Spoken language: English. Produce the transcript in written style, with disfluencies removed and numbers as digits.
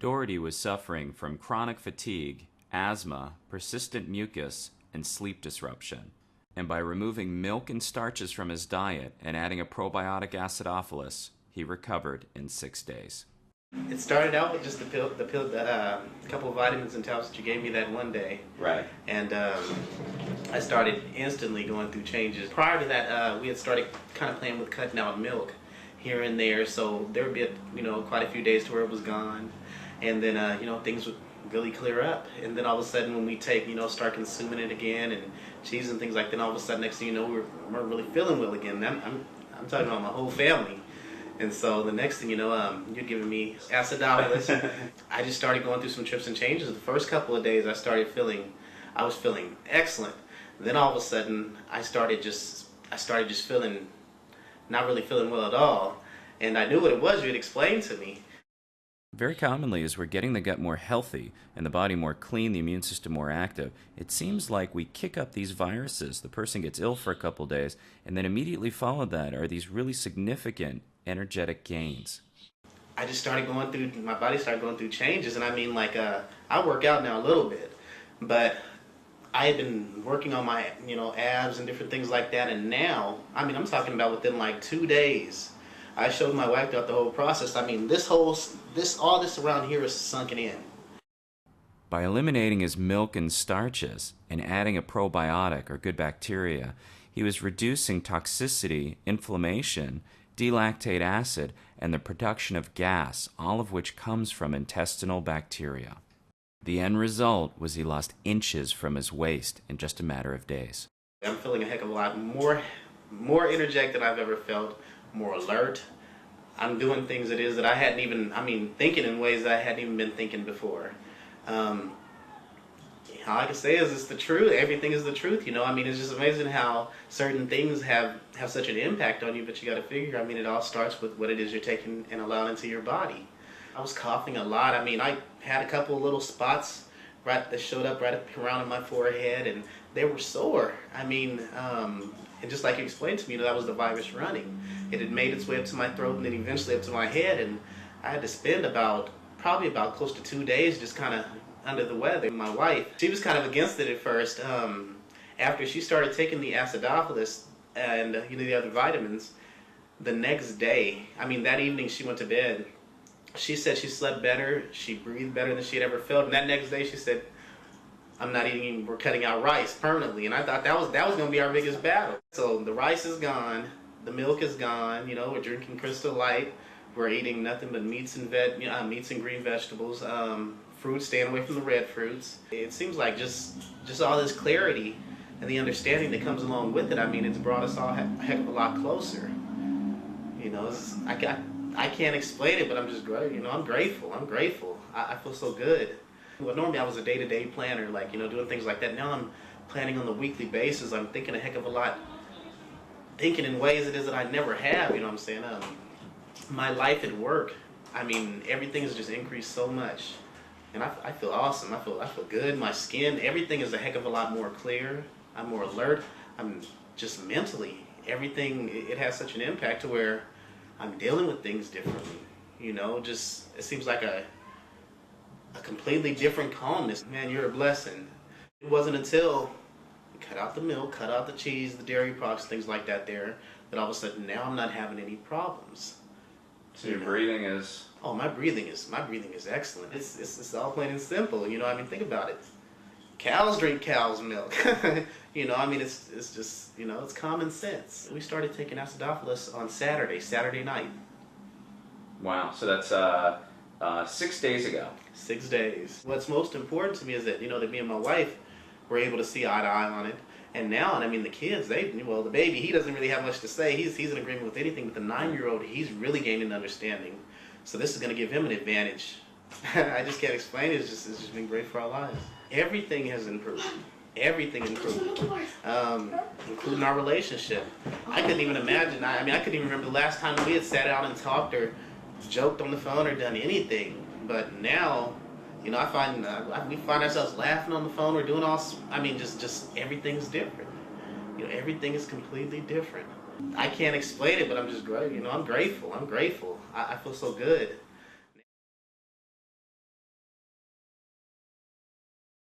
Doherty was suffering from chronic fatigue, asthma, persistent mucus, and sleep disruption. And by removing milk and starches from his diet and adding a probiotic acidophilus, he recovered in 6 days. It started out with just the couple of vitamins and tablets that you gave me that one day. Right. And I started instantly going through changes. Prior to that, we had started kind of playing with cutting out milk here and there, so there would be, quite a few days to where it was gone. And then, things would really clear up. And then all of a sudden when we start consuming it again and cheese and things like that, all of a sudden next thing you know, we're really feeling well again. I'm talking about my whole family. And so the next thing you know, you're giving me acidophilus. I just started going through some trips and changes. The first couple of days I was feeling excellent. Then all of a sudden I started just feeling, not really feeling well at all. And I knew what it was. You had explained to me. Very commonly, as we're getting the gut more healthy and the body more clean, the immune system more active, it seems like we kick up these viruses. The person gets ill for a couple days, and then immediately followed that are these really significant energetic gains. My body started going through changes, and I work out now a little bit, but I had been working on my, abs and different things like that, and now, I'm talking about within like 2 days, I showed my wife throughout the whole process. All this around here is sunken in. By eliminating his milk and starches and adding a probiotic or good bacteria, he was reducing toxicity, inflammation, D-lactate acid, and the production of gas, all of which comes from intestinal bacteria. The end result was he lost inches from his waist in just a matter of days. I'm feeling a heck of a lot more energetic than I've ever felt, more alert. I'm doing things that I hadn't even, thinking in ways that I hadn't even been thinking before. All I can say is it's the truth. Everything is the truth, It's just amazing how certain things have such an impact on you, but you got to figure, it all starts with what it is you're taking and allowing into your body. I was coughing a lot. I had a couple of little spots that showed up right around in my forehead, and they were sore. And just like you explained to me, that was the virus running. It had made its way up to my throat and then eventually up to my head, and I had to spend probably about close to 2 days just kind of under the weather. My wife, she was kind of against it at first. After she started taking the acidophilus and the other vitamins, the next day, that evening she went to bed. She said she slept better, she breathed better than she had ever felt, and that next day she said, I'm not eating, we're cutting out rice permanently. And I thought that was going to be our biggest battle. So the rice is gone, the milk is gone, we're drinking Crystal Light, we're eating nothing but meats and green vegetables, fruits, staying away from the red fruits. It seems like just all this clarity and the understanding that comes along with it, it's brought us all a heck of a lot closer. I can't explain it, but I'm just great. I'm grateful. I feel so good. Well, normally I was a day-to-day planner, doing things like that. Now I'm planning on the weekly basis. I'm thinking a heck of a lot, thinking in ways that I never have, my life at work, everything has just increased so much. And I feel awesome. I feel good. My skin, everything is a heck of a lot more clear. I'm more alert. I'm just mentally, everything, it has such an impact to where I'm dealing with things differently. It seems like a completely different calmness. Man, you're a blessing. It wasn't until we cut out the milk, cut out the cheese, the dairy products, things like that that all of a sudden now I'm not having any problems. So your breathing is... Oh, my breathing is excellent. It's all plain and simple. Think about it. Cows drink cow's milk. It's just, it's common sense. We started taking acidophilus on Saturday night. Wow, so that's 6 days ago. 6 days. What's most important to me is that, that me and my wife were able to see eye to eye on it. And now, the kids, the baby, he doesn't really have much to say. He's in agreement with anything, but the 9-year-old, he's really gaining understanding. So this is going to give him an advantage. I just can't explain it. It's just been great for our lives. Everything has improved. Everything improved, including our relationship. I couldn't even imagine. I couldn't even remember the last time we had sat out and talked or joked on the phone or done anything. But now, we find ourselves laughing on the phone. We're doing just everything's different. Everything is completely different. I can't explain it, but I'm just great. I'm grateful. I feel so good.